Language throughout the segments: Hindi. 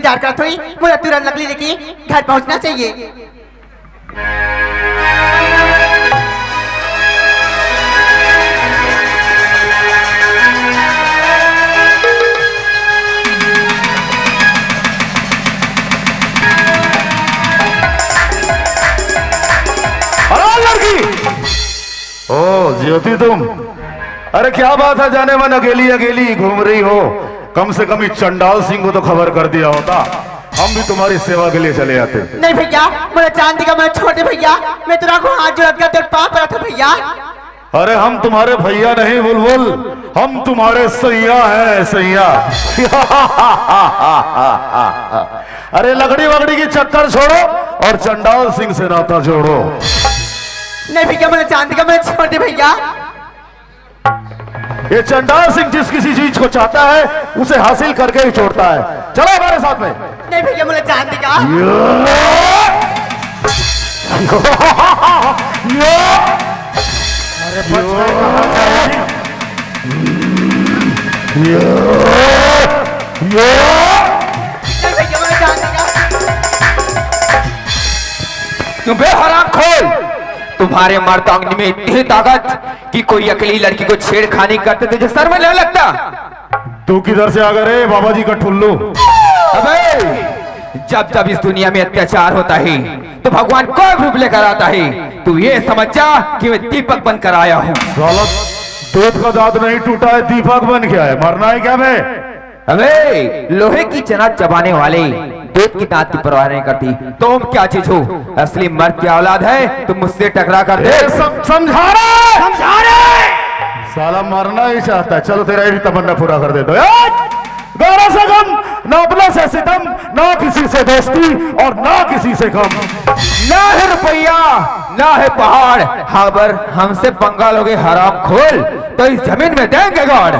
इंतजार करत हुई, मुझे तुरंत लकड़ी लेके घर पहुंचना चाहिए। ओ ज्योति तुम, अरे क्या बात है, जाने मन अकेली अकेली घूम रही हो। कम से कम इस चंडाल सिंह को तो खबर कर दिया होता, हम भी तुम्हारी सेवा के लिए चले आते। नहीं भैया, मुझे चांदी का मैं छोड़ दे भैया, मैं तेरा को हाथ जोड़ कर तेरे पाँव पड़ा था भैया। अरे हम तुम्हारे भैया नहीं बुलबुल, हम तुम्हारे सैया हैं, सैया। अरे लकड़ी वकड़ी की चक्कर छोड़ो और चंडाल सिंह से नाता जोड़ो। नहीं भैया, मुझे चांदी का मैं छोड़ दे भैया। ये चंडाल सिंह जिस किसी चीज को चाहता है उसे हासिल करके ही छोड़ता है। चलो हमारे साथ में। नहीं भैया, मुझे चांदी का। अरे क्यों बे हराम खोल, तुम्हारे मर्दांगनी में इतनी ताकत कि कोई अकेली लड़की को छेड़खानी करते तुझे शर्म नहीं लगता? तू किधर से आ गए रे बाबा जी का ठुल्लू? अबे जब जब इस दुनिया में अत्याचार होता है तो भगवान कोई रूप लेकर आता है। तू ये समझ जा कि मैं दीपक बनकर आया हूँ। दूध का दांत नहीं टूटा है, दीपक बन गया है, मरना है क्या मैं? अबे लोहे की चना चबाने वाले दूध की दांत की परवाह नहीं करती। तुम क्या चीज हो? असली मर्द की औलाद है, तुम मुझसे टकरा कर दे। समझा रहे साला मरना ही चाहता है। चलो तेरा भी तमन्ना पूरा कर दे दो। गौरव से कम ना, अपना से सितम, ना किसी से दोस्ती और ना किसी से कम। ना है रुपया ना है पहाड़, हाँ पर हमसे पंगा लोगे हराम खोल तो इस जमीन में देंगे गाड़।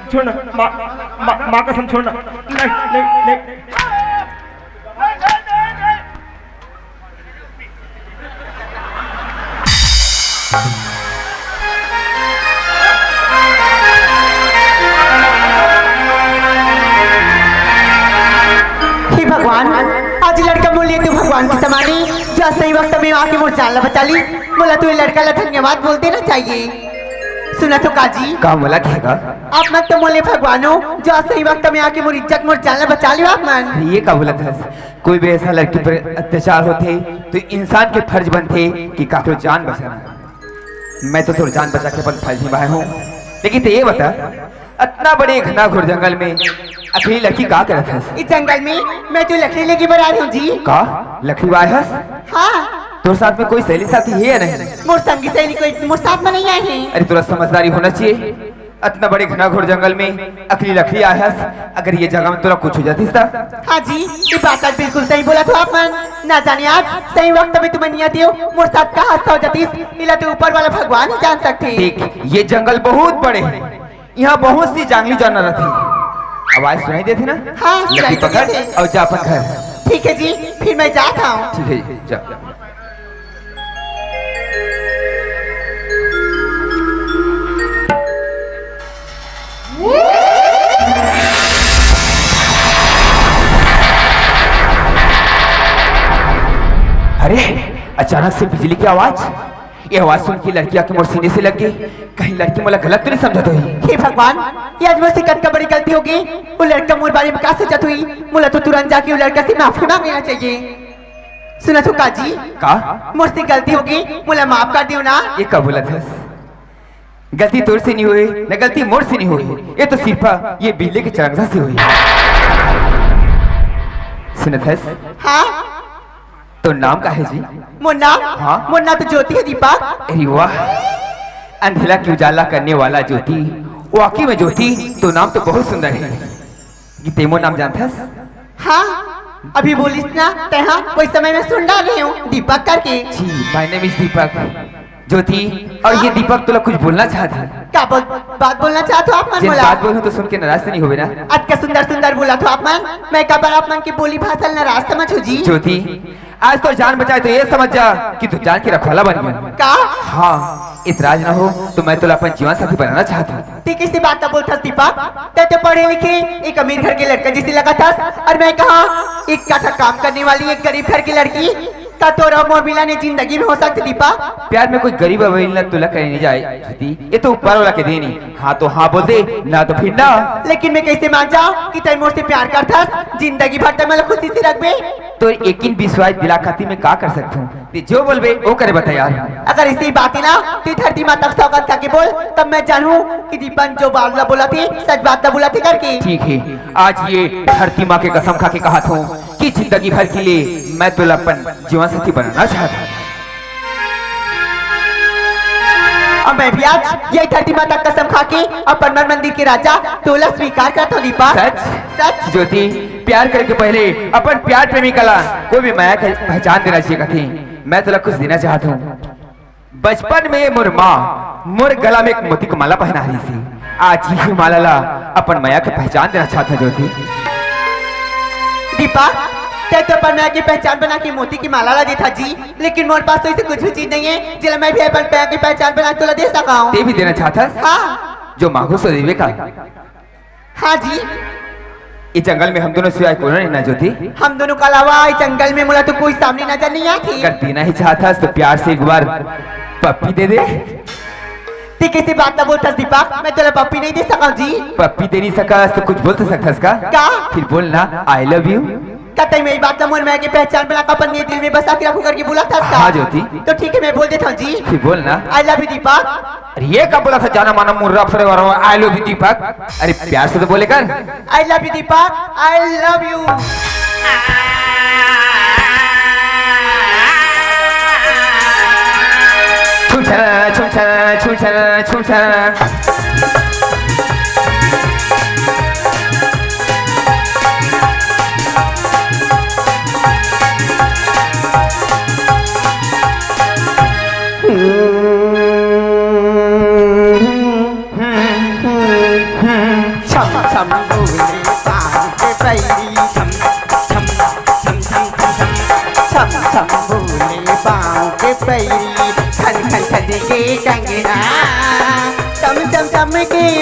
छोड़ना, माँ कसम छोड़ना। नहीं नहीं नहीं। हे भगवान, आज लड़का बोलिए तू भगवान की समानी जो सही वक्त में आके मुझे जानला बचा ली। बोला तू लड़का ला धन्यवाद बोल देना चाहिए। सुना तो काजी का बोला कहेगा? आप मत तो बोले भगवानो जो सही वक्त में आके मुझे इज्जत मुझे जानला बचा लियो आप मन। ये का बोला था? कोई भी ऐसा लड़की पर अत्याचार होते तो इंसान के फर्ज बनते कि काको जान बचाना। मैं तो थोड़ी जान बचा के अपन फर्ज निभाया हूँ। लेकिन तो ये बता, इतना बड़े घना घोर जंगल में अकेली लड़की का कर रहा था? इस जंगल में मैं तो लकड़ी लेके बना रही हूँ जी। का लकड़ी वायस? हाँ। तो साथ में कोई सहेली साथी है या नहीं? मोर संगी सहेली कोई मोर साथ में नहीं आए हैं। अरे थोड़ा समझदारी होना चाहिए। इतना बड़े घना घोर जंगल में अकेली लकड़ी आया, अगर ये जगह में थोड़ा कुछ हो जाती था। हाँ जी, ये बात आज बिल्कुल सही बोला तो आप मन। ना जाने आज सही वक्त में तुम्हें नहीं आती हो, मोर साथ का हादसा हो जाती, इला तो ऊपर वाला भगवान ही जान सकते। देख ये जंगल बहुत बड़े है, यहाँ बहुत सी जंगली जानवर थी। आवाज सुनाई देती ना? हाँ, लकड़ी पकड़ और जा अपन घर। ठीक है जी, फिर मैं जाता हूँ। ठीक है जा। अरे अचानक से बिजली की आवाज, ये आवाज सुन के लड़की आके मोर सीने से लग गई। कहीं लड़की मोला गलत तो नहीं समझत हुई? हे भगवान, ये आज मुझसे कद का बड़ी गलती होगी। वो लड़का मोर बारे में का सोचत हुई? मुझे तो तुरंत जाके वो लड़का से माफी मांग लेना चाहिए। सुना तो काजी का मुझसे गलती होगी, मुझे माफ कर दियो ना। ये का बोला था? गलती तोर से नहीं हुई, न गलती मोर से नहीं हुई, ये तो सिर्फ ये बिजली के चरंगा से हुई। सुनत है? हाँ तो नाम का है जी? मुन्ना। हाँ? मुन्ना तो ज्योति है दीपक। अरे वाह, अंधेरा की उजाला करने वाला ज्योति, वाकई में ज्योति तो नाम तो बहुत सुंदर है। ये तेमो नाम जानता है? हाँ अभी बोलिस ना तहाँ कोई समय में सुन डाल रही हूँ दीपक करके। जी माय नेम इज दीपक। ज्योति, और ये दीपक तुला कुछ बोलना चाहता है? क्या बात बोलना चाहते हो आप मन? जिन बोला बात बोलूं तो सुन के नाराज तो नहीं होवे ना? आज का सुंदर सुंदर बोला तो आप मन, मैं कबर आप मन की बोली भाषा नाराज समझ हो जी। ज्योति, आज तो जान बचाए तो ये समझ जा कि तू जान के रखवाला बन गया। का हाँ, इतराज ना हो तो मैं तुला अपन जीवन साथी बनाना चाहता हूँ। ठीक इसी बात का बोलता दीपक। ते तो पढ़े लिखे एक अमीर घर के लड़का जिसे लगा था, और मैं कहा एक काठा काम करने वाली एक गरीब घर की लड़की का तो मोर मिला ने जिंदगी में हो सकती दीपक। प्यार में कोई गरीब अमीर तुला करने नहीं जाए ज्योति, ये तो ऊपर वाला के देनी। हाँ तो हाँ बोल दे, ना तो फिर ना। लेकिन मैं कैसे मान जाऊं कि तय मोर से प्यार करता, जिंदगी भर तक मैं खुशी से रखबे। तो यकीन विश्वास दिला खाती में का कर सकता हूँ? जो बोलबे वो करे बता यार। अगर इसी बात है ना तो धरती माता का स्वागत करके बोल, तब मैं जानूं कि दीपन जो बात बोला थी सच बात ना बोला थी करके। ठीक है, आज ये धरती माँ के कसम खा के कहा था कि जिंदगी भर के लिए मैं तुला अपन जीवन साथी बनाना चाहता हूँ। और मैं भी आज यही धरती माता का कसम खा के अपन मन मंदिर के राजा तोला स्वीकार करता हूँ दीपक। सच? सच ज्योति, प्यार करके पहले अपन प्यार प्रेमी कला कोई भी माया का पहचान देना चाहिए थी। मैं तुला कुछ देना चाहता हूँ। बचपन में मोर माँ मोर गला में एक मोती की माला पहना रही थी। आज ही माला ला अपन माया की पहचान देना चाहता हूँ ज्योति। दीपक, ते तो अपन मैं की पहचान बना के मोती की माला ला देता जी, लेकिन मोर पास तो ऐसी कुछ भी चीज नहीं है जिला मैं भी अपन पैर की पहचान बना के तोला दे सका हूँ। ते भी देना चाहता? हाँ जो मांगो सो देवे का। हाँ जी, इस जंगल में हम दोनों सिवाय कौन नहीं ना ज्योति? हम दोनों का अलावा इस जंगल में मुला तो कोई सामने नजर नहीं आती। अगर देना ही चाहता तो प्यार से एक बार पप्पी दे दे। ठीक किसी बात ना बोलता दीपक, मैं तेरा पप्पी नहीं दे सका जी। पप्पी दे नहीं सका तो कुछ बोल तो सकता इसका? क्या? फिर बोलना आई लव यू। कतई मेरी बात ना मोर मैं की पहचान बना अपन ने दिल में बसा के रखू करके बोला था इसका। हाँ ज्योति। तो ठीक है मैं बोल देता हूँ जी। फिर बोलना आई लव यू दीपक। अरे ये कब बोला था जाना माना मुर्रा फरे वाला आई लव यू दीपक? अरे प्यार से तो बोले कर। I love you Deepak, I love you. छुछा छुछा छुछा छुछा।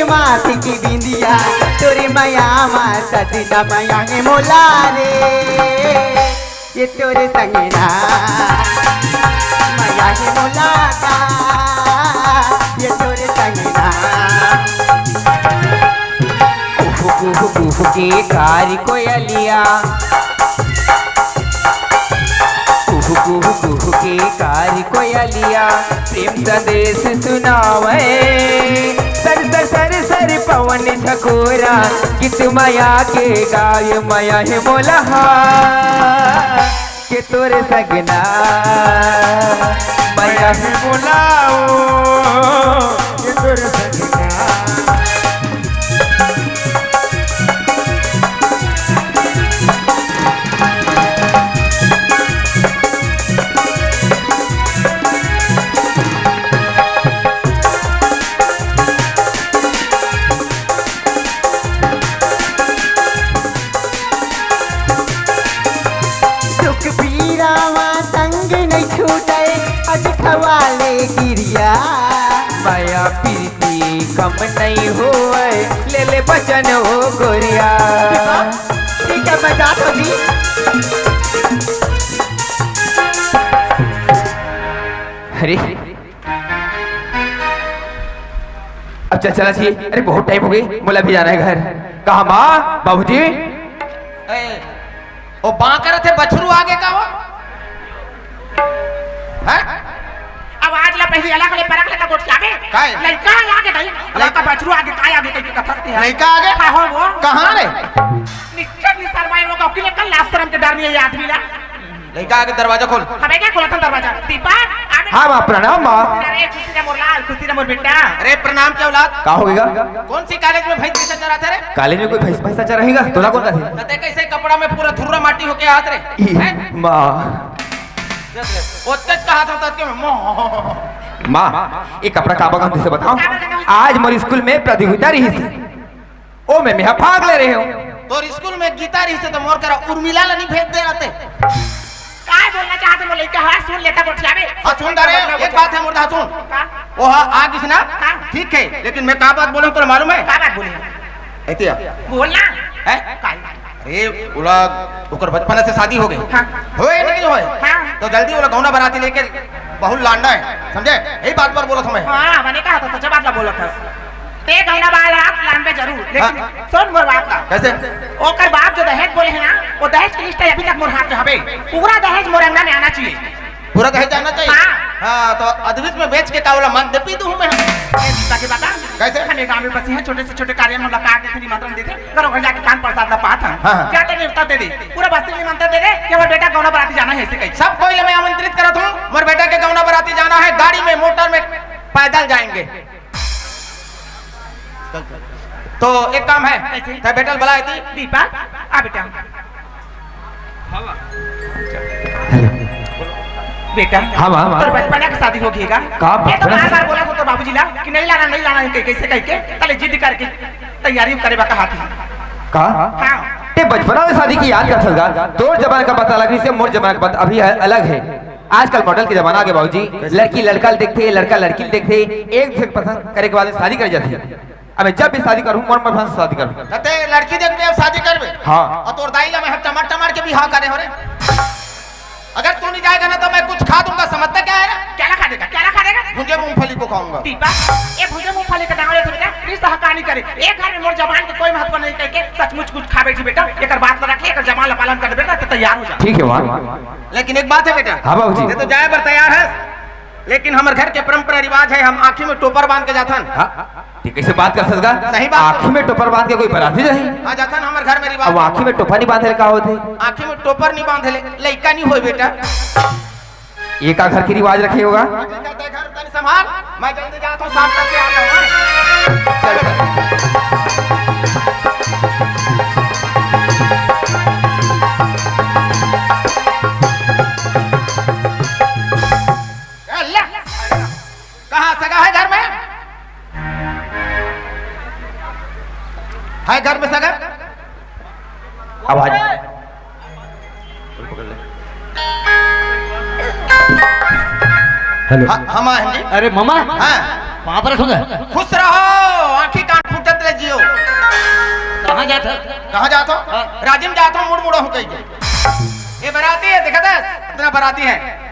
माथी की बिंदिया तोरी माया माता सीता माया है मोला रे, ये तोरे संगना माया है मोला का, ये तोरे संगना। कुहू कुहू कुहू के कारी कोयलिया, कुहू कुहू कुहू के कारी कोयलिया प्रेम संदेश सुनावे। सर सर सर सर पवन झकोरा गीत माया के गाय माया है मोला के तोरे सगना माया है बोलाओ के तोरे सगना। खवाले गिरिया माया प्रीति कम नहीं हो ले ले बचन हो गोरिया। ठीक है मैं जाता हूँ जी। अरे अब चल चला चाहिए। अरे बहुत टाइम हो गई, मोला भी जाना है घर। कहा माँ बाबूजी? वो बाँ करे थे बछरू आगे का वो है? अब आज ला पहले अलग ले परक ले का गोट आगे काय? लड़का आगे नहीं लड़का बछरू आगे काय आगे कहीं का फंसते हैं लड़का आगे? का हो वो कहाँ रे? निश्चय नहीं सरवाई होगा कि कल लास्ट टाइम के डर नहीं है आदमी ला लड़का आगे दरवाजा खोल। हमें क्या खोला था दरवाजा दीपक आगे। हाँ माँ प्रणाम माँ। अरे खुशी रे मोर लाल खुशी रे मोर बेटा। अरे प्रणाम क्या औलाद? का होगा? कौन सी कॉलेज में भैंस कैसे चरा थे रे? कॉलेज में कोई भैंस भैंसा चल रहेगा? तोला कौन थे? तते कैसे कपड़ा में पूरा थुर्रा माटी होके हाथ रे हैं? माँ वो तेज का हाथ होता है कि माँ ये कपड़ा का बगम से बताओ। आज मोर स्कूल में प्रतियोगिता रही थी, ओ मैं भाग ले रहे हो। तो स्कूल में गीता रही से तो मोर करा उर्मिला ला नहीं भेज दे रहते। काय बोलना चाहते बोले क्या है सुन लेता गोट आगे। हाँ सुन दे रे, एक बात है मुर्दा सुन। वो आ किसी ना ठीक है, लेकिन मैं क्या बात बोलूं तुझे मालूम है? क्या बात बोले ऐतिया बोलना है? काय अरे उला ओकर बचपन से शादी हो गई होए नहीं जो है हाँ। तो जल्दी वाला गौना बराती लेके बहुत लांडा है, समझे? यही बात पर बोला था मैं। हाँ मैंने कहा था सच बात ला बोला था ते गौना बारात लांबे जरूर लेकिन सुन मोर बात का कैसे? ओकर बाप जो दहेज बोले है ना वो दहेज की लिस्ट अभी तक मोर हाथ में हवे पूरा दहेज मोर अंगना में आना चाहिए। पूरा दहेज जाना चाहिए? हाँ। हाँ तो अद्वित में बेच के कावला मन दे पी दूं मैं। ताकि बता कैसे? हमें गांव में बसी हैं छोटे से छोटे कार्य में मुलाकात के निमंत्रण देते घरों घर जाके कान प्रसाद ला पाता हाँ। क्या ते निमंत्रण दे दे पूरा बस्ती निमंत्रण दे दे कि हमारा बेटा गौना बराती जाना है ऐसे कहीं सब कोई मैं आमंत्रित करत हूँ, मोर बेटा के गौना बराती जाना है, गाड़ी में मोटर में पैदल जाएंगे। तो एक काम है कैसे? बेटल बुलाए थी दीपक आ बेटा बेटा हाँ माँ तो बचपना की शादी होगीगा कहाँ ये तो बचपना बड़ा से? बार बोला तो बाबूजी ला कि नहीं लाना कैसे कह के तले जिद करके तैयारी करे बा कहा थी कहा हाँ ते बचपना में शादी की याद कर सकता। तोर जमाने का बात अलग है, मोर जमाने का बात अभी अलग है। आजकल मॉडल के जमाना के बाबूजी लड़की लड़का देखते, लड़का लड़की देखते, एक दूसरे को पसंद करे के बाद शादी कर जाती है। अब मैं जब भी शादी करूँ मोर मन से शादी करूँ। ते लड़की देख के अब शादी करबे? हाँ। और तोर दाई ला मैं टमाटर टमाटर के भी हाँ करे हो रे। अगर तू नहीं जाएगा ना तो मैं कुछ खा दूंगा, समझता क्या है? क्या खा देगा क्या खा देगा भुंजे मूंगफली को खाऊंगा। दीपक ये भुजे मूंगफली का दांगड़े बेटा प्लीज सहकानी करे एक घर में मोर जवान के कोई महत्व नहीं कह के सचमुच कुछ खा बैठी बेटा एकर बात न रखिए एकर जमाल ला पालन कर बेटा तो तैयार हो जा। ठीक है माँ। लेकिन एक बात है बेटा। हाँ बाबूजी। ये तो जाए पर तैयार है, लेकिन हमारे घर के परंपरा रिवाज है हम आँखी में टोपर बांध के जाथन। ठीक कैसे बात कर सकता? सही बात। आँखी में टोपर बांध के कोई बराती नहीं? हाँ जाथन हमारे घर में अब रिवाज। आँखी में टोपा नहीं बांधे का होते? आँखी में टोपर नहीं बांधे लड़का नहीं हो बेटा। ये का घर की रिवाज रखे होगा? घर तनी संभाल, मैं जल्दी जाता हूँ साफ करके आ जाऊंगा। कहाँ सगा है घर में? है घर में सगा? आवाज हेलो। हम हैं जी। अरे मामा हाँ वहाँ पर रखोगे? खुश रहो, आंखी कान फूटत रह जियो। कहाँ जाते? कहाँ जात हो? राजिम जात हो, मुड़ मुड़ा हो कहीं। ये बराती है, देखा था इतना बराती है।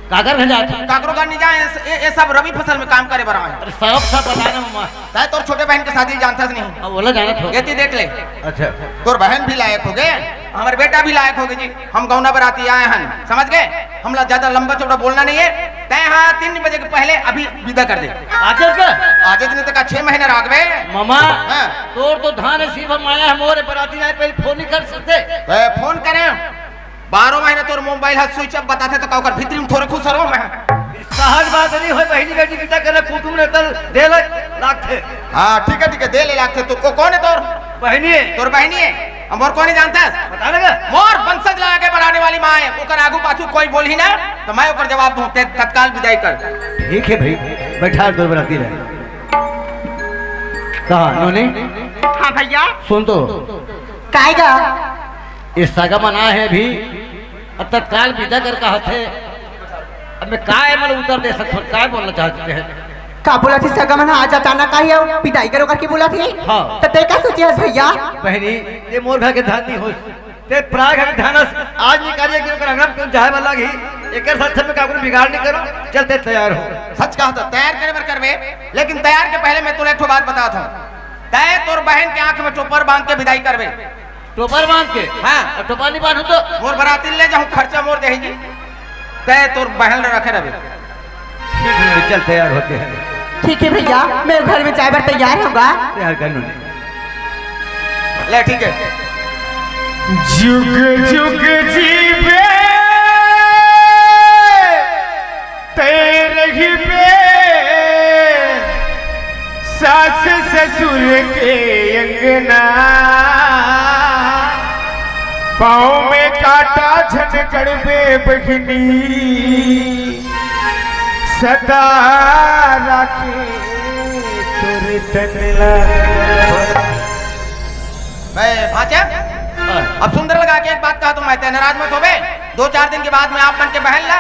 काकर घर जाते? काकरो का नहीं जाए, ये सब रबी फसल में काम करे बरा है। अरे सब बताना मामा। ताए तोर छोटे बहन के शादी जानता नहीं। अब बोला जाना था। ये ती देख ले, अच्छा तोर बहन भी लायक हो गए, हमारे बेटा भी लायक हो गए जी। हम गौना बराती आए हैं, समझ गए? हमला ज्यादा लंबा चौड़ा बोलना नहीं है। तय हाँ 3 बजे के पहले अभी विदा कर दे। आते का? आधे दिन तक 6 महीने राग में। मामा हाँ। तोर तो धान है सिर्फ माया है मोरे बराती नहीं पहले फोन नहीं कर सकते। फोन करें 12 महीने तोर मोबाइल हाथ स्विच ऑफ बताते तो कहकर भीतरी में थोड़े खुश रहो मैं। सहज बात नहीं हो बहनी बेटी पिता करे कुटुंब ने तल दे लाते। हाँ ठीक है दे ले लाते। तो कौन है तोर? बहनी है। तोर बहनी है, हम और कौन जानता है? बता लगा मोर वंशज लगा के बढ़ाने वाली माँ है। ओकर आगू पाछू कोई बोल ही ना तो मैं ओकर जवाब दूं, तत्काल विदाई कर। ठीक है भाई बैठा दो बराती रहे। कहा नोने हाँ भैया सुन तो काएगा इस सगा मना है भी अब तत्काल विदा कर कहा थे। अब मैं काय मतलब उत्तर दे सकता हूँ, काय बोलना चाहते हैं? का बोला थी सगमन आज अचानक आई हो पिटाई करो करके बोला थी। हाँ। तो ते का सोचिया भैया? बहनी ये मोर घर के धन नहीं हो ते प्राग है ध्यानस आज निकालिए कि ओकर अंगम क्यों जाए वाला घी एकर साथ में काकुर बिगाड़ नहीं करो चलते तैयार हो सच कहा था तैयार करे बर करबे, लेकिन तैयार के पहले मैं तुले एक ठो बात बता था। तय तोर बहन के आंख में टोपर बांध के विदाई करबे। टोपर बांध के हाँ। और टोपर नहीं बांधो तो मोर बराती ले जाऊं खर्चा मोर देही जी। तय तोर बहन रखे रहे। ठीक है चल तैयार होते हैं ठीक है भैया, मैं घर में जाए पर तैयार होगा। तैयार कर लो ले ठीक है। जुग जुग जीवे तेरे पे सास ससुर के अंगना पाँव में काटा झनकड़ में बखनी सदा राखे तोरे तनला। भाचा अब सुंदर लगा के एक बात कहा तुम मैं नाराज मत होबे। 2-4 दिन के बाद में आप बन के बहन ला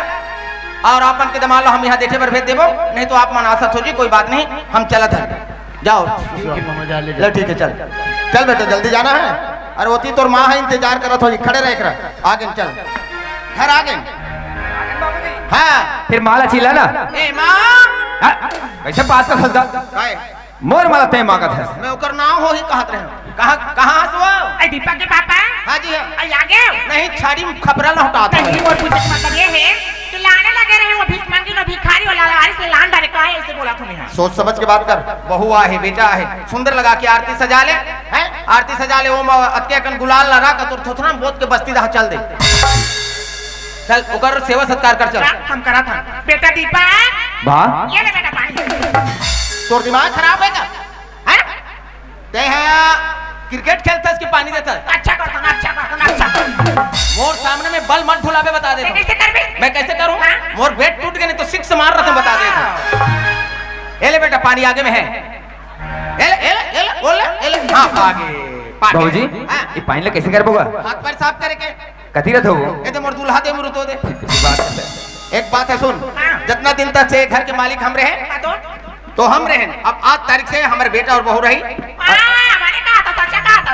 और आप बन के दमाल ला हम यहाँ देखे पर भेज देबो, नहीं तो आप मन आसत हो जी। कोई बात नहीं, हम चलत है। जाओ ले ठीक है, चल बेटा जल्दी जाना है। अरे वो तोर माँ है इंतजार करत हो जी, खड़े रह आगे चल घर आगे। हाँ फिर माला चिल्ला ना ए माँ कैसे बात का फंसदा काय मोर माला तय मांगत है मैं ओकर नाम हो ही कहत रहे। कहाँ हंसवा आई दीपक के पापा हाँ जी हाँ। आई आगे नहीं छाड़ी खपरा न हटाता नहीं और पूछने का मतलब ये है कि लाने लगे रहे वो भीख मांगी ना भिखारी वाला लवारी से लान डाले का है, ऐसे बोला तुम्हें। सोच समझ के बात कर। बहू आहे बेटा है, सुंदर लगा के आरती सजा ले हैं, आरती सजा ले। ओम अतके कन गुलाल लगा का तोर थोथना बोत के बस्ती दा चल दे। चल ओकर सेवा सत्कार कर चल। हम करा था बेटा दीपक वाह ये ले बेटा पानी। तोर दिमाग खराब है क्या हैं? ते है क्रिकेट खेलता इसके पानी देता है। अच्छा कर मोर सामने में बल मत भुलावे बता दे। कैसे कर बे? मैं कैसे करूं? हाँ? मोर बैट टूट गए नहीं तो सिक्स मार रहा था बता दे। ले बेटा पानी आगे में है। एले बोल ले हां आगे पानी। बाबूजी हाँ? ये पानी ला कैसे कर बोगा हाथ पैर साफ करे के कथी रथ हो ए तो मोर दूल्हा दे मुरतो दे। बात है एक बात है सुन, हाँ। जितना दिन तक से घर के मालिक हम रहे तो हम रहे। अब 8 तारीख से हमारे बेटा और बहू रही। हमारे कहा था सच्चा कहा था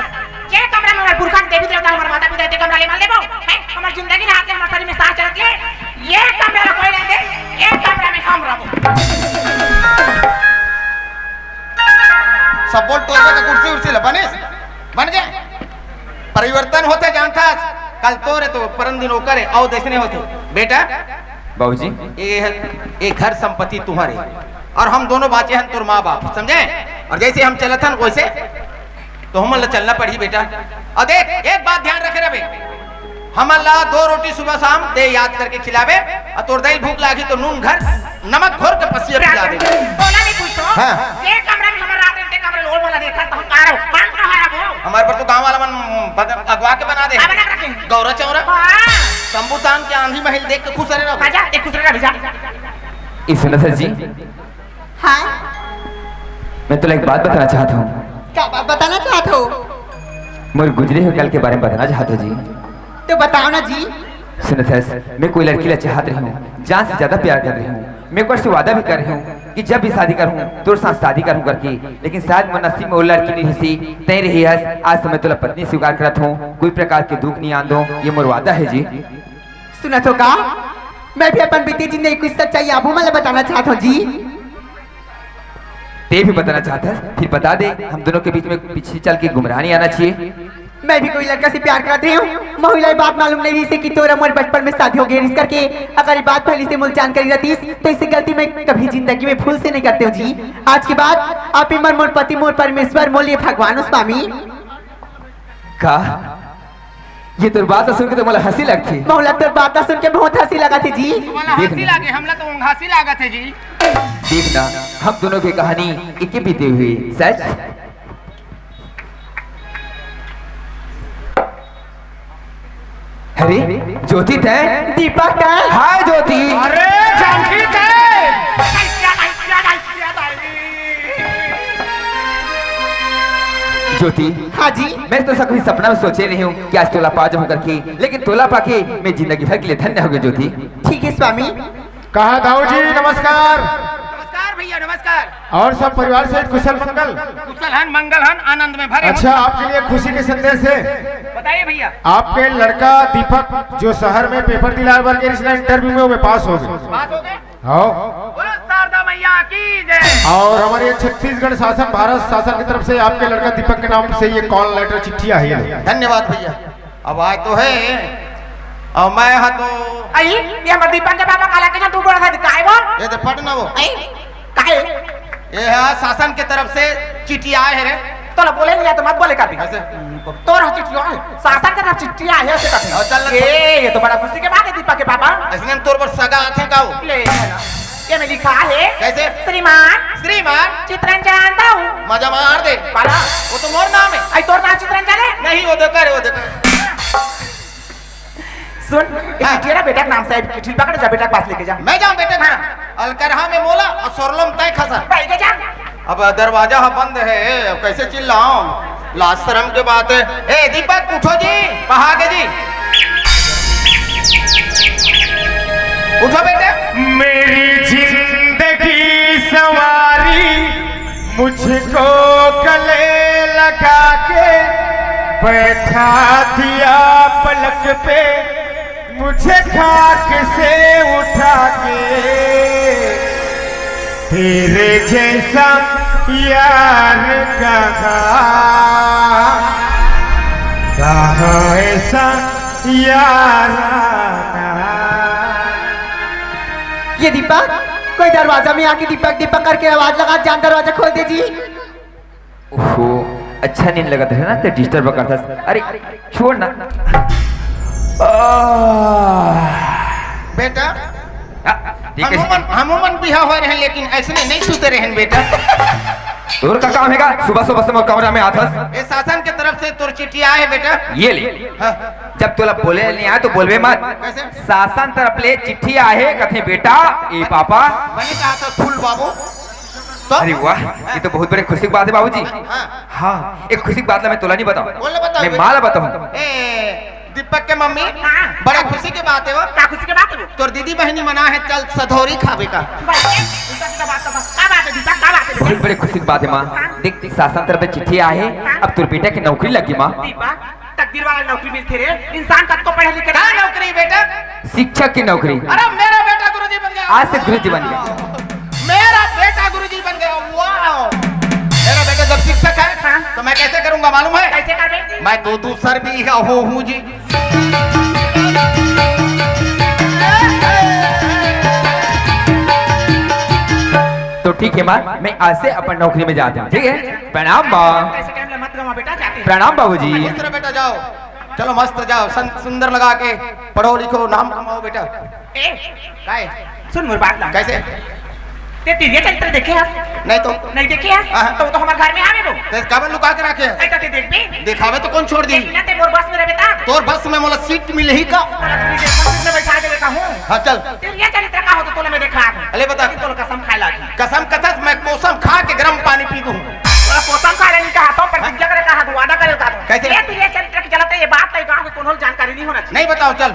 के कमरा में हमारे पुरखा देवी देवता हमारे माता पिता के कमरा ले माल देबो है। हमारी जिंदगी ना आते हमारे शरीर में सांस चलती है। ये कमरा कोई नहीं दे, एक कमरा में हम रहो। सब बोल तोड़ के कुर्सी उर्सी बने बन गए। परिवर्तन होते जानता कल तोरे तो परम दिन करे आओ देखने होते बेटा। बाबूजी ये घर संपत्ति तुम्हारे और हम दोनों बाचे हैं तोर माँ बाप समझे। और जैसे हम चलत हन वैसे तो हम चलना पड़ी बेटा। और देख एक बात ध्यान रखे रहे, हम अल्लाह 2 रोटी सुबह शाम दे याद करके खिलावे। और तोर दही भूख लागी तो नून घर नमक घोर के पसिया पिला दे। बोला नहीं कुछ तो हाँ। ये कमरा में हमारा रात के कमरे लोल वाला देखा तो हम कह रहे हो काम कहां है वो हमारे पर तो गांव वाला मन अगवा के बना दे। हाँ, बना के रखे। गौरा चौरा हां शंभुतान के आंधी महल देख के खुश रहे रहो। आजा एक दूसरे का भेजा। ईश्वर जी हाँ, मैं तुला एक बात बताना चाहता हूँ। क्या बात बताना चाहते हो? मोर गुजरे हुए कल के बारे में बताना चाहता हूँ जी। तो बताओ ना जी। सुनो मैं कोई लड़की ला चाहत रही हूँ, जान से ज्यादा प्यार कर रही हूँ। मैं कोई से वादा भी कर रही हूँ कि जब भी शादी करूँ तो साथ शादी करूँ करके, लेकिन शायद मन नसीब में वो लड़की नहीं हसी तय रही है। आज तो मैं तुला पत्नी स्वीकार करत हूँ, कोई प्रकार के दुख नहीं आन दो, ये मोर वादा है जी। सुना तो का मैं भी अपन बीती जिंदगी कुछ सच्चाई आपको मतलब बताना चाहता हूँ जी। ते भी बताना चाहता है फिर बता दे, हम दोनों के बीच में पीछे चल के गुमराह नहीं आना चाहिए। मैं भी कोई लड़का से प्यार करती हूँ। महिला ये बात मालूम नहीं थी कि तोरा मोर बचपन में शादी हो गई। इस करके अगर ये बात पहले से मुझे जानकारी रहती तो इसे गलती मैं कभी जिंदगी में भूल से नहीं करते हूँ जी। आज के बाद आप इमर मोर पति मोर परमेश्वर मोलिए भगवान स्वामी का ये तो बात सुन के तो मला हंसी लगती। मौला तो बात सुन के बहुत हंसी लगा थी जी। हंसी लागे हमला तो हंसी लागत है जी। देखना हम दोनों की कहानी एक बीते हुई सच। अरे ज्योति तय दीपक है। हाय ज्योति। अरे जानकी तय ज्योति हाँ जी। मैं तो कभी सपना में सोचे नहीं हूँ कि आज तोला पा जाऊँ करके, लेकिन तोला पाके मैं जिंदगी भर के लिए धन्य हो गया ज्योति। ठीक है स्वामी। कहा दाऊ जी नमस्कार। नमस्कार नमस्कार भैया नमस्कार। और सब परिवार सहित कुशल मंगल। कुशल हन मंगल हन आनंद में भरे। अच्छा, आपके लिए खुशी के संदेश है। बताइए भैया। आपके लड़का दीपक जो शहर में पेपर दिला वर्ग इंटरव्यू में वो पास हो गए। बात हो गए। हाँ। बोलो शारदा मैया की जय। और हमारे छत्तीसगढ़ शासन भारत शासन की तरफ से आपके लड़का दीपक के नाम से ये कॉल लेटर चिट्ठी आई है। धन्यवाद भैया। अब आए तो है और मैं हाँ तो आई ये हमर दीपक के बाबा काला के तू बोला था काहे वो ये तो पढ़ना वो आई काहे ये है शासन के तरफ से चिट्ठी आए है रे। तो बोले नहीं तो मत बोले कर भी ऐसे तोर चिट्ठी है शासन के तरफ चिट्ठी आई है से और चल कहते ये तो बड़ा खुशी के बात है दीपक के पापा इसने तोर पर सगा आथे का ले ये में लिखा है कैसे श्रीमान चित्रंजन दाऊ मजा मार दे पाला वो तो मोर नाम है। आई तोर नाम चित्रंजन है नहीं वो देखकर सुन तेरा बेटा के नाम से चिट्ठी पकड़ जा बेटा के पास लेके जा मैं जाऊं बेटे हाँ। अलकरहा में मोला और सोरलम तय खसा भाई के जा अब दरवाजा बंद है अब कैसे चिल्लाऊं लाज शर्म की बात है। ए दीपक उठो जी पहागे जी उठो बेटे। मेरी जिंदगी सवारी मुझको गले लगा के बैठा दिया पलक पे मुझे खाक से उठा के तेरे जैसा यार कहाँ ऐसा यार। ये दीपक कोई दरवाजा में आके दीपक दीपक करके आवाज लगा जान दरवाजा खोल दे जी। ओहो अच्छा नहीं लगा था ना तो डिस्टर्ब करता। अरे छोड़ ना बेटा ठीक है हमूमन बिहा हो रहे लेकिन ऐसे नहीं सोते रहे बेटा। तोर का काम हैगा सुबह सुबह से मोर कमरा में आथस। ये शासन के तरफ से तोर चिट्ठी आए है बेटा। ये ले हाँ। जब तोला बोले नहीं आया तो बोलबे मत। कैसे? शासन तरफ ले चिट्ठी आए कथे बेटा ए पापा। मैंने कहा था फूल बाबू तो अरे वाह ये तो बहुत बड़ी खुशी की बात है बाबूजी। हाँ। हाँ एक खुशी की बात मैं तोला नहीं बताऊं बोले बताओ मैं माला बताऊं। ए दीपक के मम्मी हाँ। बड़ा खुशी की बात है वो क्या खुशी के बात है वो तोर दीदी बहनी मना है चल सधौरी खावे का। भाई उनका सीधा बात का बात है दीपक का बात है बहुत बड़ी खुशी की बात है माँ। देख शासन तरफ से चिट्ठी आई है अब तोर बेटा की नौकरी लगी माँ। दीपक तकदीर वाला नौकरी मिलती रे इंसान कब को पढ़े लिखे क्या नौकरी बेटा? शिक्षक की नौकरी। अरे मेरा बेटा गुरुजी बन गया। आज से गुरुजी बन गया। मेरा बेटा गुरुजी बन गया। वाह मेरा बेटा जब शिक्षक है तो मैं कैसे करूंगा मालूम है? कैसे कर बे मैं तो दूसर भी हूँ जी। तो ठीक है माँ मैं आज से अपन नौकरी में जाता हूँ ठीक है। प्रणाम माँ। कैसे टाइम मत गवा बेटा जाते प्रणाम बाबूजी। दूसरा बेटा जाओ चलो मस्त जाओ सुंदर लगा के पढ़ो लिखो नाम कमाओ बेटा। ए काय सुन मेरी बात ला कैसे ते तेरे चरित्र देखे है नहीं तो नहीं देखे है हाँ। तो तो हमारे घर में आवे वो तेरे काबल लुका के रखे हैं। ऐसा ते देख बे दिखावे तो कौन छोड़ दी? देखना ते मोर बस में रहे बेटा तोर बस में मोला सीट मिले ही का। और अपनी देखो में बैठा के देखा हूं हाँ चल तेरे चरित्र का हो तो तोले में देखा अले बता तोले कसम खाए लागी कसम कथस मैं कोसम खा के गरम पानी पी दूं। तोला पोसम खा लेनी कहा तो प्रतिज्ञा करे कहा तो वादा करे कहा कैसे? ये तुझे चरित्र की चलते ये बात नहीं कहा कोनो जानकारी नहीं होना चाहिए। नहीं बताओ चल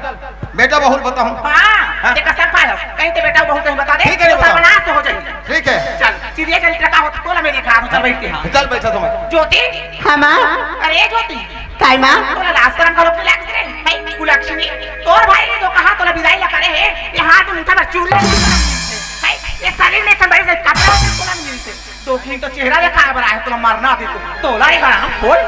बेटा बहुल बताऊं। हां ते कसम खाए कहीं ते बेटा बहुत कहीं बता दे ठीक है, तो सर्वनाश हो जाए। ठीक है चल चिड़िया चरित्र का हो तो तोला में देखा चल बैठते हैं चल बैठा तुम। ज्योति हाँ माँ अरे ज्योति काय माँ तोला रास्ता का लोग लाग रे भाई कुलक्षणी तोर भाई ने तो कहा तोला विदाई ला करे है ये हाथ में उठा चूल ले भाई ये शरीर में कंबल से कपड़ा तोला नहीं मिलते तो कहीं तो चेहरा देखा बड़ा है तोला मारना दे तोला रे हम बोल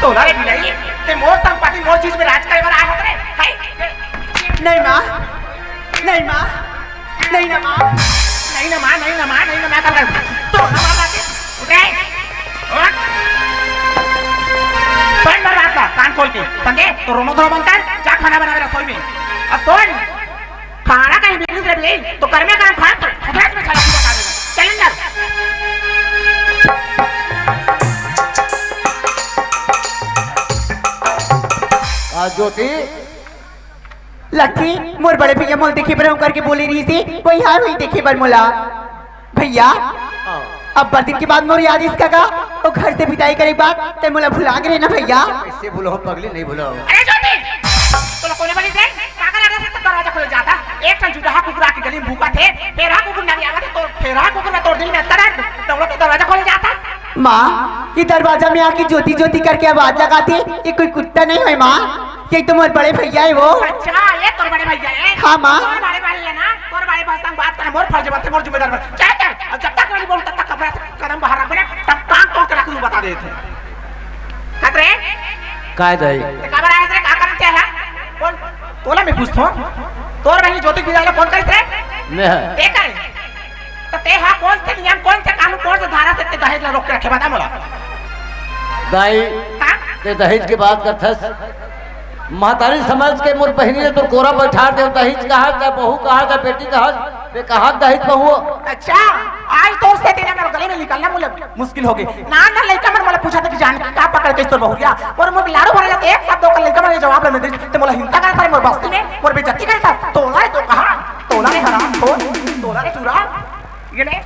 तोला रे विदाई ते मोर संपत्ति मोर चीज में राज करे बड़ा है रे भाई नहीं माँ नहीं माँ नहीं ना माँ नहीं ना मां नहीं ना मां नहीं ना मैं कर रहा तो हमारा के उठे उठ सुन मेरी बात का कान खोल के समझे तो रोनो धरो बनता है जा खाना बना मेरा रसोई में और सुन खाना कहीं बिजनेस रे भी तो कर में काम खा तो फटाक में चला पूरा कर देगा चल अंदर ज्योति लकी मोर बड़े भैया मोल देखे पर करके बोली रही थी कोई हार हुई देखे पर मोला भैया अब बर्दिन के बाद मोर याद इसका का वो घर से विदाई करे बात ते मोला भुला गए ना भैया। इससे भूलो पगली नहीं भूलो। अरे ज्योति तो कोने वाली से काका लगा से तो दरवाजा खुल जाता एक ठन जुटाहा कुकुरा के गली में भूखा थे, फेरा कुकुर ना आवा तो फेरा कुकुर में तोड़ दिल में तरन, दौड़ो तो दरवाजा खोल जाता। माँ ये दरवाजा में आके ज्योति ज्योति करके आवाज लगाते, ये कोई कुत्ता नहीं है माँ, ये तुम्हारे बड़े भैया है वो। अच्छा ये तोर बड़े भैया है। हाँ माँ। तोर बड़े भैया ना, तोर बड़े भाषा में बात करना मोर फर्ज बात है, मोर जिम्मेदार बात। चल अब जब तक नहीं बोलूं तब तक कमरा से कदम बाहर रख बने, तब टांग तोड़ के रख दूं बता देते। खतरे? काय दही खबर आया से का करते हैं? कौन? तोला में पूछतो। तोर बहनी ज्योति विद्यालय फोन करते रे? मैं है ते करे। तो ते हा कौन से नियम, कौन से कानून, कौन से धारा से ते दहेज ला रोक के रखे बता मोला। दाई हां? ते दहेज की बात करथस, महतारी समझ के मोर बहनी ने तो कोरा बैठा दे, दहेज कहा का बहू कहा का बेटी कहा बे कहा दहेज बहू। अच्छा आज तो से तेरे मेरे गले में निकलना मुझे मुश्किल हो गई ना ना। लड़का मैंने मला पूछा था कि जान का पकड़ के तो बहु गया और मोर लाड़ो भरे लगे एक शब्द का लड़का मैंने जवाब ले दे ते मोला हिंसा कर था मोर बस्ती में मोर बेइज्जती करता। तोला है तो कहा तोला है हराम खोर, तोला है चूरा ये ले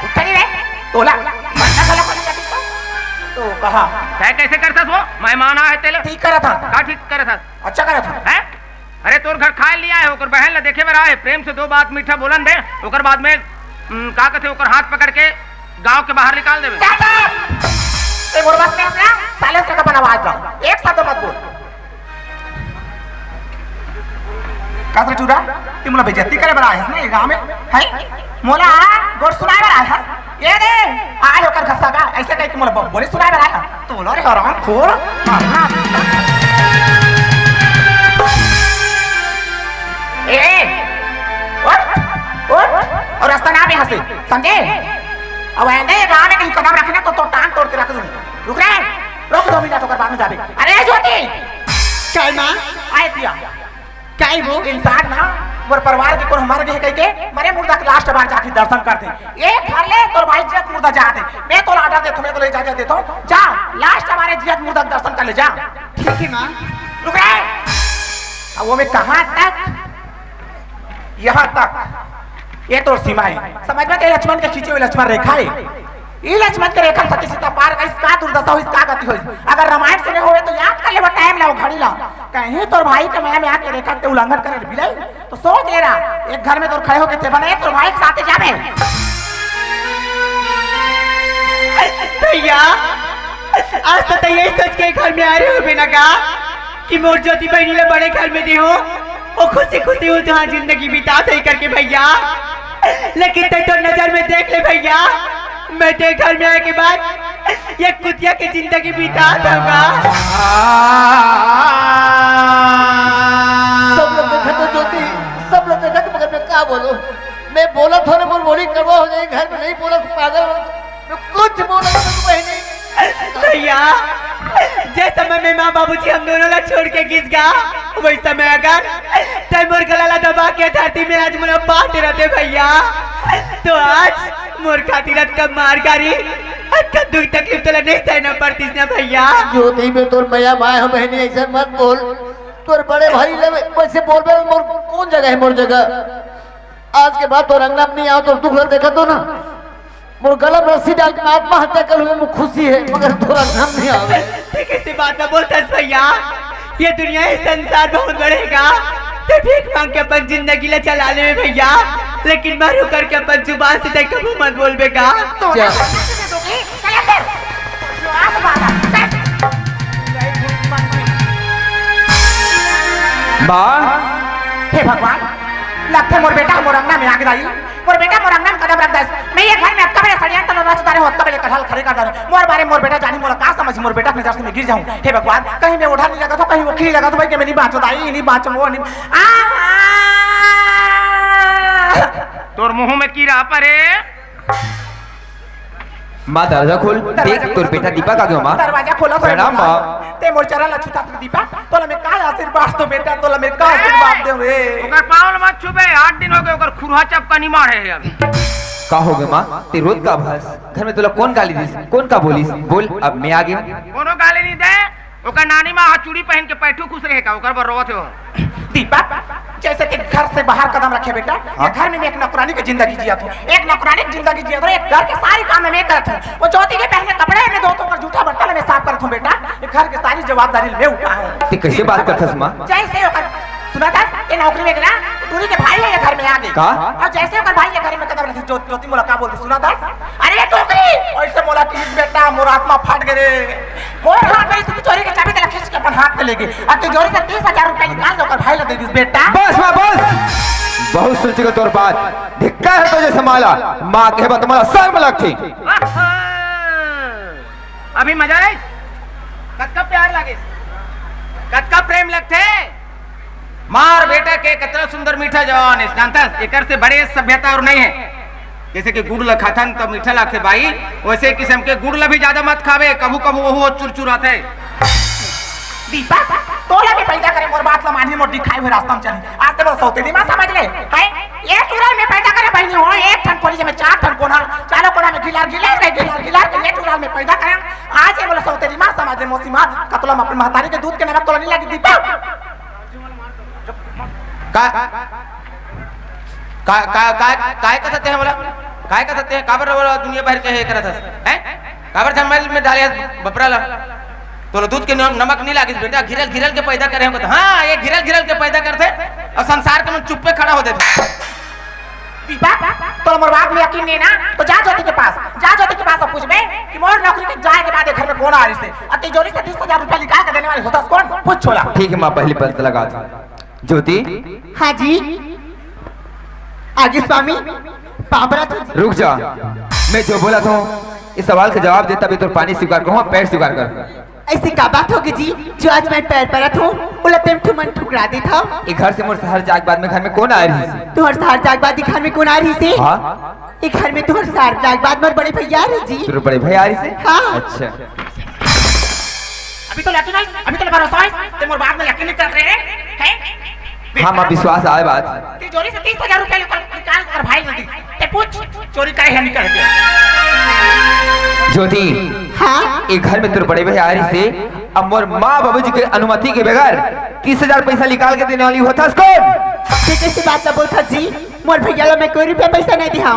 उठा रे तोला मरना गला को तो कहा क्या कैसे करता वो मेहमान आए तेले ठीक करा था। का ठीक करे था अच्छा करा था है? अरे तोर घर खा लिया है, ओकर बहन ला देखे में आए, प्रेम से दो बात मीठा बोलन दे, ओकर बाद में का कहते ओकर हाथ पकड़ के गांव के बाहर निकाल देवे। ए मोर बस में ना साले से का बनावाज दो, एक शब्द मत बोल। कासरा चूड़ा तू मोला बेइज्जती करे बड़ा है ना ये गांव में है? मोला गोर सुनाए बड़ा है ये दे आय होकर खस्सा का ऐसे कह के मोला बोले सुनाए बड़ा है तो लो रे हराम खोर मारना। ए और रास्ता ना पे हंसे समझे? अब ऐसे गांव में कहीं कदम रखना तो टांग तोड़ के रख दूं। रुक रे रुक 2 मिनट होकर बाद में जाबे। अरे ज्योति काय माँ? आए पिया काय वो? इंसान ना मोर परिवार के कोन हमारे के कह के मरे मुर्दा के लास्ट बार जाके दर्शन करते एक घर ले तोर भाई जियत मुर्दा जाते मैं तो ऑर्डर दे तुम्हें तो ले जा देता हूं जा लास्ट हमारे जियत मुर्दा के दर्शन कर ले जा। ठीक है माँ। रुक रे अब वो में कहां तक यहां तक ये तो सीमा है समझ में? लक्ष्मण के खींचे हुए लक्ष्मण रेखा है, ये लक्ष्मण के रेखा सती सीता पार गई, इसका दुर्दशा हो, इसका गति हो। अगर रामायण से नहीं होवे तो याद कर ले वो टाइम ला वो घड़ी ला कहीं तोर भाई के मैं आके रेखा के उल्लंघन करे बिलाई तो सोच ले रहा एक घर में तोर खड़े होके थे बने तोर भाई के साथ जावे। भैया आज तो यही सोच के घर में आ रहे हो बिना का कि मोर ज्योति बहनी ले बड़े घर में दी हो और खुशी खुशी हो जहाँ जिंदगी बिता सही करके भैया, लेकिन तो नजर में देख ले भैया मैं तेरे घर में आने के बाद ये कुतिया की जिंदगी बिता दूंगा। सब लोग देखा तो ज्योति, सब लोग देखा तो मगर मैं क्या बोलूं, मैं बोला थोड़े बोल बोली करवा हो जाए, घर में नहीं बोला तो पागल मैं कुछ बोला तो नहीं। भैया जिस समय में माँ बाबूजी हम दोनों ला छोड़ के घिस गया वही समय अगर तय मोर गला ला दबा के धरती में आज मोरा बांट रहते भैया तो आज मोर खातिर कब मार गारी कब दुख तकलीफ तो नहीं सहना पड़ती ना भैया। ज्योति में तोर भैया भाई हम बहनी ऐसा मत बोल, तोर बड़े भाई ले वैसे बोल बे मोर कौन जगह है मोर जगह। आज के बाद तो अंगना में नहीं आओ तो दुख देखा तो ना मोर गला में रस्सी डाल के आत्महत्या कर लूं मैं खुशी है मगर थोड़ा नाम नहीं आवे। ठीक ऐसी बात ना बोलता भैया, ये दुनिया ये संसार बहुत बढ़ेगा तो ठीक मांग के अपन जिंदगी ले चला ले भैया, लेकिन मारू करके अपन जुबान से तक कभी मत बोल बेगा। हे भगवान लगता मोर बेटा मोर अंगना में आके दाई मोर बेटा मोर अंगना में कदम रख दस मैं ये घर में अब कबे सड़ियन तन रच तारे हो तबे कठल खरे कर दारे मोर बारे मोर बेटा जानी मोला का समझ मोर बेटा अपने नजर से मैं गिर जाऊं। हे भगवान कहीं मैं उठा नहीं लगा तो कहीं वो खींच लगा तो भाई के मैं नहीं बाँचो दाई नहीं बाँचो वो नहीं तोर मुंह में कीड़ा परे। माँ दरवाजा खोल देख तोर बेटा दीपक आ गयो माँ। दरवाजा खोला तो प्रणाम माँ। ते मोर चरा लछुता से दीपा तोला में का आशीर्वाद तो बेटा तोला में का आशीर्वाद दे रे ओकर पावल मत छुबे, 8 दिन हो गए ओकर खुरहा चपका नहीं मारे है अभी। का हो गए माँ ते रोज का भास घर में तुला कौन गाली दी कौन का बोली बोल अब मैं आ गया। कोनो गाली नहीं दे, ओकर नानी माँ चूड़ी पहन के पैठू खुश रहे का ओकर बर रोवत हो। दीपक जैसे कि घर से बाहर कदम रखे बेटा, ये घर में मैं एक नौकरानी की जिंदगी जिया था, एक नौकरानी की जिंदगी जिया था, एक घर के सारी काम में मैं करता हूँ। वो ज्योति के पहने कपड़े में दोस्तों का जूठा बर्तन में साफ करता हूँ बेटा, ये घर की सारी जवाबदारी मैं उठाऊँ। तू कैसे बात करथस माँ? जैसे होकर सुना था ये नौकरी में गया टूरी के भाई है ये घर में आ गए का? और जैसे होकर भाई ये घर में कदम रखी ज्योति मोला का बोलती सुना था, अरे ये टोकरी और इससे मोला की बेटा मोर आत्मा फट गए मोर हाथ में इसकी चोरी के चाबी तेरा खींच के अपन हाथ में ले गई अब तिजोरी से 30,000 रुपए निकाल दो कर भाई ले दे दिस बेटा। बस माँ बस, बहुत सुन चुका तोर बात। धिक्कार है तुझे संभाला, माँ के बाद तुम्हारा शर्म लगती। अभी मजा है कद का प्यार लगे कद का प्रेम लगते मार बेटा के कितना सुंदर मीठा जवान है जानता एकर से बड़े सभ्यता और नहीं है। जैसे कि गुड़ ल खाथन तो मीठा लगते भाई, वैसे किस्म के गुड़ ल भी ज्यादा मत खावे, कभू कभू वो चुरचुराते। दीपक तोला भी पैदा करे मोर बात ला मानी मोर दिखाई हुए रास्ता में चली आज तो सौते दिमाग समझ ले है ये चुराल में पैदा करे बहनी हो एक ठन कोली में 4 ठन कोना चारों कोना में गिलार के ये चुराल में पैदा करे आज ये बोले सौते दिमाग समझ ले मौसी मां कतला अपने महतारी के दूध के नमक तोला नहीं लगी दीपक काय कहते हैं बोला काय कहते हैं काबर बोला दुनिया भर के है करत है काबर जंगल में डाले बपरा ला तो दूध के नमक नहीं लागिस बेटा घिरल के पैदा करे हो तो हाँ ये घिरल के पैदा करते और संसार के मन चुप पे खड़ा होते थे। दीपक तो मोर बात में यकीन नहीं ना तो जा ज्योति के पास और पूछ बे कि मोर नौकरी के जाए के बाद घर में कौन आ रही से और तिजोरी से 30,000 रुपए निकाल के देने वाली होता कौन पूछ छोला। ठीक है माँ पहली पता लगा था। ज्योति हाँ जी आगे स्वामी पापरा तो रुक जा, मैं जो बोला था इस सवाल का जवाब देता भी तो पानी स्वीकार करूँ पैर स्वीकार कर। ऐसी क्या बात होगी जी जो आज मैं पैर परत हूँ उलटे मन ठुकरा दी था। ये घर से मोर शहर जाग बाद में घर में कौन आ रही है? तुम्हारे शहर जाग बाद घर में कौन आ रही से? हाँ ये घर में तुम्हारे शहर जाग बाद में बड़े भैया आ रही जी। तेरे बड़े भैया आ रही से? हाँ। अच्छा अभी तो लेकिन अभी तो भरोसा है ते मोर बात में यकीन नहीं कर रहे हैं हाँ माँ विश्वास आए बात। तिजोरी से 30,000 रुपए निकाल कर भाई ले दी ते पूछ चोरी करे है निकल गया। ज्योति हाँ एक घर में तेरे बड़े भैया आ रही से अब मोर माँ बाबूजी के अनुमति के बगैर 30,000 पैसा निकाल के देने वाली होता कौन? कैसे बात ना बोलता जी मोर भैया ला मैं कोई रुपया पैसा नहीं दिया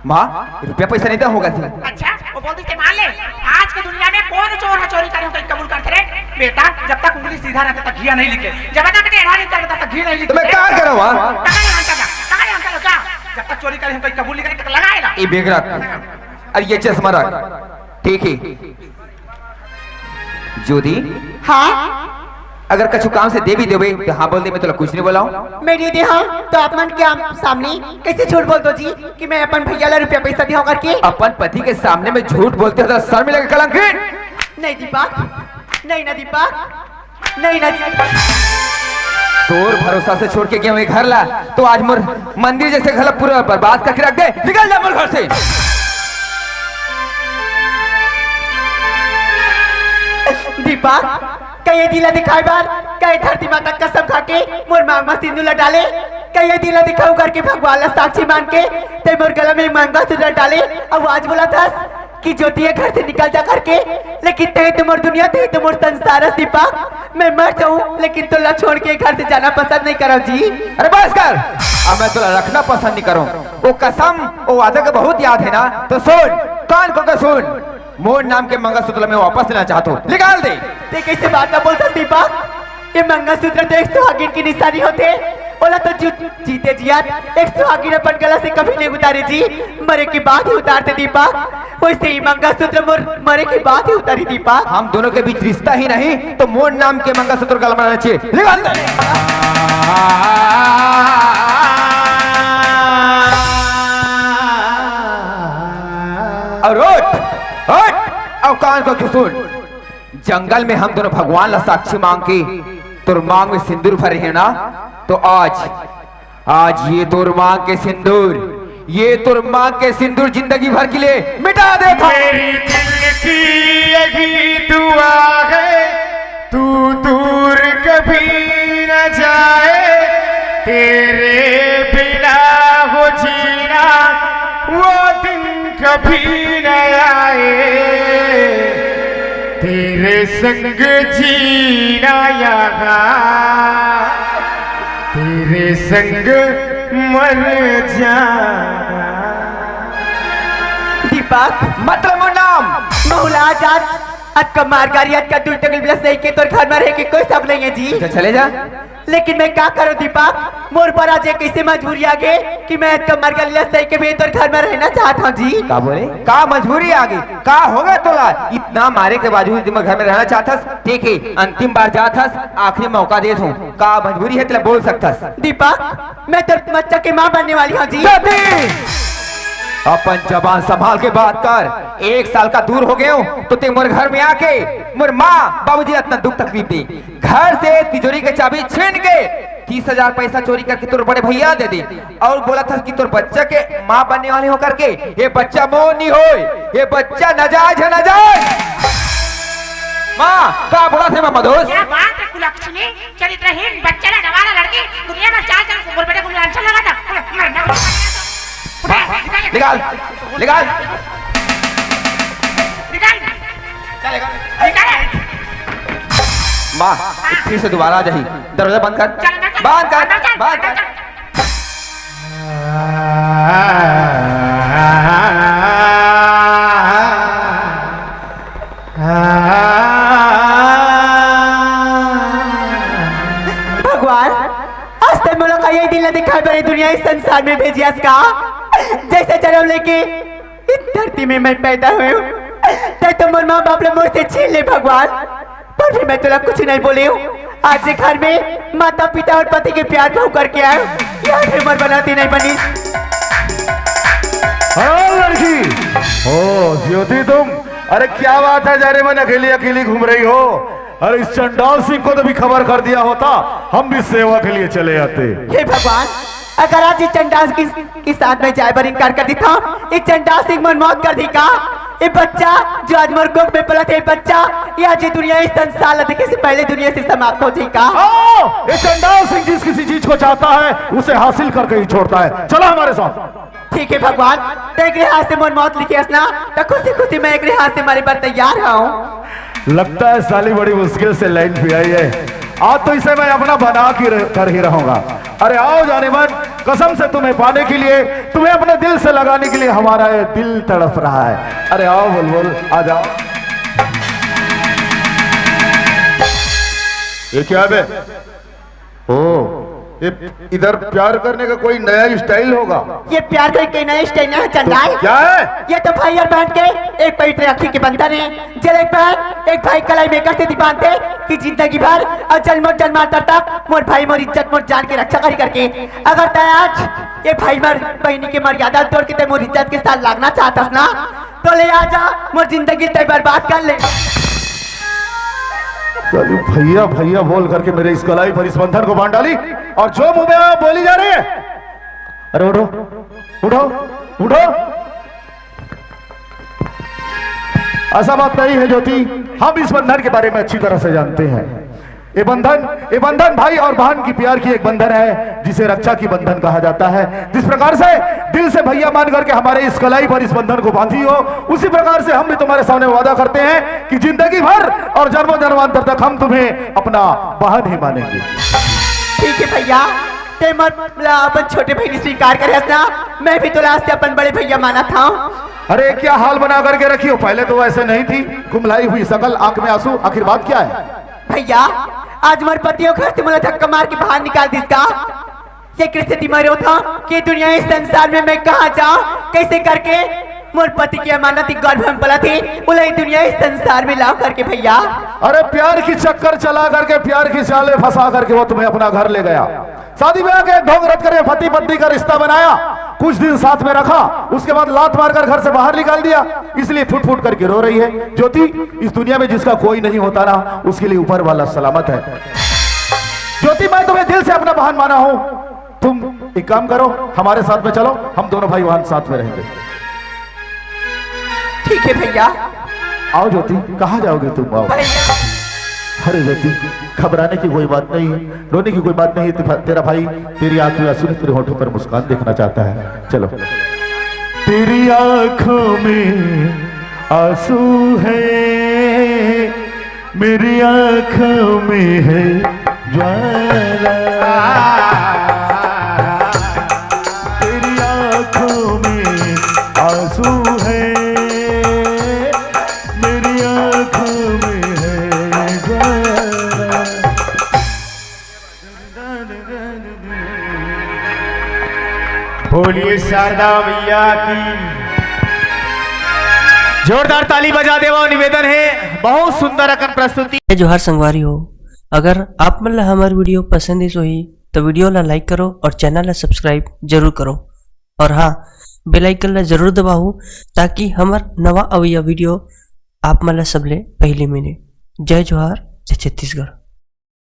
माँ रुपया पैसा नहीं था होगा थी। अच्छा वो बोलती थे मान ले आज की दुनिया में कौन चोर है चोरी करे तो कबूल करते रहे बेटा जब तक उंगली सीधा रहता तक घिया नहीं निकले जब तक टेढ़ा नहीं चलता तक घी नहीं निकले। तो मैं क्या करूँ वहाँ? जब तक चोरी करे तो कबूल नहीं करे तक लगाएगा। ये बेग रख और ये चश्मा रख ठीक है। ज्योति हाँ अगर कछु काम से दे भी देवे तो हाँ बोल दे, मैं तो कुछ नहीं बोला मेरी दे हाँ तो अपन के सामने कैसे झूठ बोल दो जी कि मैं अपन भैया ला रुपया पैसा दिया करके। अपन पति के सामने में झूठ बोलते हो तो सर में लगे कलंकित। नहीं दीपक नहीं ना दीपक नहीं ना तोर भरोसा से छोड़ के गया मैं घर ला तो आज मोर मंदिर जैसे घर पूरा बर्बाद करके रख दे। निकल जा मोर घर से। दीपक कहीं दिला दिखाए बार कहीं धरती माता कसम खा के मोर मांगमा सिंदूर डाले कहीं दिला दिखाऊ करके भगवान ला साक्षी मान के ते मोर गला में मांगमा सिंदूर डाले अब आज बोला था कि ज्योति घर से निकल जा करके लेकिन ते तुम्हारी दुनिया ते तुम्हारे संसार दीपक मैं मर जाऊं लेकिन तोला छोड़ के घर से जाना पसंद नहीं करो जी। अरे बस कर अब मैं तोला रखना पसंद नहीं करूं। वो कसम वो वादा का बहुत याद है ना तो सुन कान को के सुन मोर नाम के मंगलसूत्र में वापस लेना चाहता हूँ निकाल दे। ते कैसे बात ना बोलता दीपक ये मंगलसूत्र तो एक सुहागिन की निशानी होते बोला तो जीते जिया एक सुहागिन अपन गला से कभी नहीं उतारे जी मरे के बाद ही उतारते दीपक वैसे ही मंगलसूत्र मरे के बाद ही उतारी दीपक। हम दोनों के बीच रिश्ता ही नहीं तो मोर नाम के मंगलसूत्र गला में रहना चाहिए निकाल दे। और अब कान को सुन जंगल में हम दोनों भगवान ला साक्षी मांग के तोर मांग में सिंदूर भरे है ना तो आज ये तोर मांग के सिंदूर ये तोर मांग के सिंदूर जिंदगी भर के लिए मिटा देता। मेरी दिल की यही दुआ है तू दूर कभी न जाए तेरे बिना हो जीना वो दिन कभी न आए तेरे संग जीना यहाँ, तेरे संग मर जाना। दीपक मतलब वो नाम मौला आजाद आज का मारगारी आज का दूर तक बिला सही के तोर घर में रह के कोई सब नहीं है जी। तो चले जा। लेकिन मैं क्या करूं दीपक, मोर पर आज एक कैसे मजबूरी आ गई कि मैं आज का मारगारी सही के भी तोर घर में रहना चाहता हूं जी। का बोले का मजबूरी आ गई, का होगा तोला इतना मारे के बावजूद तुम घर में रहना चाहतस? ठीक है, अंतिम बार जाथस, आखिरी मौका दे दूं, का मजबूरी है तेरा बोल सकतस? दीपक मैं तो बच्चा की माँ बनने वाली हूँ जी। अपन जबान संभाल के बात कर। 1 साल का दूर हो गए हो तो ते मोर घर में आके मोर माँ बाबूजी इतना दुख तकलीफ दी, घर से तिजोरी के चाबी छीन के 30,000 पैसा चोरी करके तोर बड़े भैया दे दी और बोला था कि तोर बच्चा के माँ बनने वाली हो करके ये बच्चा मोह नहीं हो, ये बच्चा नाजायज है, नाजायज। माँ का बोला थे मामा दोस्त? क्या बात है कुलक्षणी, चरित्रहीन बच्चा ना नवारा लड़की दुनिया में 4 साल से बेटे को लांछन लगा था। निकाल निकाल निकाल चलेगा। निकाल। माँ फिर से दोबारा आ जाही, दरवाजा बंद कर, बंद कर, बंद कर। भगवान आज तक मुझे का यही दिल न दिखाई बड़ी दुनिया इस संसार में भेजिया का जैसे जन्म लेके इस धरती में मैं पैदा हुई हूँ तो मोर माँ बाप ने मुझसे छीन ले भगवान, पर भी मैं तुला कुछ नहीं बोली हूँ। आज से घर में माता पिता और पति के प्यार भाव करके आए हूँ, यहाँ से मर बनाती नहीं बनी। हाँ लड़की, ओ ज्योति तुम, अरे क्या बात है, जाने मन अकेली अकेली घूम रही हो? अरे इस चंडाल सिंह को तो भी खबर कर दिया होता, हम भी सेवा के लिए चले आते। हे भगवान, अगर आज इस चंडाल के साथ में जाए पर इनकार कर देता, इस चंडाल सिंह मन मौत कर दी का? ये बच्चा जो आज मोर कोख में पला था, ये बच्चा ये आज दुनिया इस संसार देखे से पहले दुनिया से समाप्त हो जाएगा। ये चंडाल सिंह जिस किसी चीज को चाहता है उसे हासिल करके ही छोड़ता है। चलो हमारे साथ। ठीक है भगवान, तो एक हाथ से मोर मौत लिखी ना, तो खुशी खुशी मैं एक हाथ से मारे पर तैयार हूँ। लगता है साली बड़ी मुश्किल से लाइन पे आई है, आज तो इसे मैं अपना बना कर ही रहूंगा। अरे आओ जाने मन, कसम से तुम्हें पाने के लिए, तुम्हें अपने दिल से लगाने के लिए हमारा ये दिल तड़प रहा है। अरे आओ बुलबुल, आ जाओ। ये क्या है? ओ ये इधर प्यार करने का कोई नया स्टाइल होगा? ये प्यार का कोई नया स्टाइल है चंडाल? तो क्या है? ये तो भाई और बहन के एक पवित्र राखी के बंधन है। जब एक बहन एक भाई कलाई में करते थी बांधते कि जिंदगी भर और जन्मों जन्मांतर तक मोर भाई मोर इज्जत मोर जान के रक्षा करी करके। अगर तय आज ये भाई मोर बहनी के मर्यादा तोड़ के मोर इज्जत के साथ लागना चाहता ना, तो ले आजा, मोर जिंदगी तय बर्बाद कर ले। भैया भैया बोल करके मेरे इस कलाई पर इस बंधन को बांध डाली, और जो मुंह में आया बोली जा रही है। अरे उठो उठो उठो, ऐसा बात नहीं है ज्योति, हम इस बंधन के बारे में अच्छी तरह से जानते हैं। ये बंधन भाई और बहन की प्यार की एक बंधन है जिसे रक्षा की बंधन कहा जाता है। जिस प्रकार से दिल से भैया मान करके हमारे इस कलाई पर इस बंधन को बांधी हो, उसी प्रकार से हम भी तुम्हारे सामने वादा करते हैं कि जिंदगी भर और जन्मों जन्मांतर तक हम तुम्हें अपना बहन ही मानेंगे। ठीक है भैया, ते मत अपन छोटे भाई ने स्वीकार करे ना, मैं भी तुला से अपन बड़े भैया माना था। अरे क्या हाल बना करके रखी हो, पहले तो ऐसे नहीं थी, कुमलाई हुई शकल, आंख में आंसू, आखिर बात क्या है? भैया आज मोर पतियों घर से मुझे धक्का मार के बाहर निकाल दिसका। ये स्थिति मरो था कि दुनिया इस संसार में मैं कहाँ जाऊं, कैसे करके मोर पति की अमानत गर्भ में पला थी, उन्हें दुनिया इस संसार में लाओ करके भैया। अरे प्यार की चक्कर चला करके, प्यार की चाले फंसा करके वो तुम्हें अपना घर ले गया, शादी ब्याह के ढोंग रट कर पति पत्नी का रिश्ता बनाया, कुछ दिन साथ में रखा, उसके बाद लात मारकर घर से बाहर निकाल दिया, इसलिए फुट फुट करके रो रही है। ज्योति, इस दुनिया में जिसका कोई नहीं होता ना, उसके लिए ऊपर वाला सलामत है। ज्योति, मैं तुम्हें दिल से अपना बहन माना हूं, तुम एक काम करो, हमारे साथ में चलो, हम दोनों भाई बहन साथ में रहेंगे। ठीक है भैया। आओ ज्योति, कहाँ जाओगे तुम? आओ। अरे ज्योति, घबराने की कोई बात नहीं, रोने की कोई बात नहीं, तेरा भाई तेरी आंखों में आंसू, तेरे होठों पर मुस्कान देखना चाहता है। चलो। तेरी आंखों में आंसू है, मेरी आंखों में है ज्वाला, तेरी आंखों में आंसू है, मेरी आंखों में है ज्वाला। बोलिए शारदा मैया की। जोरदार ताली बजा देवा निवेदन है, बहुत सुंदर अकन प्रस्तुति। जोहार संगवारी हो, अगर आप मन ला हमार वीडियो पसंद ही सोही तो वीडियो ला लाइक करो और चैनल ला सब्सक्राइब जरूर करो, और हाँ बेल आइकन ला जरूर दबाओ ताकि हमार नवा अवैया वीडियो आप मन ला सबले पहले मिले। जय जोहार, जय छत्तीसगढ़।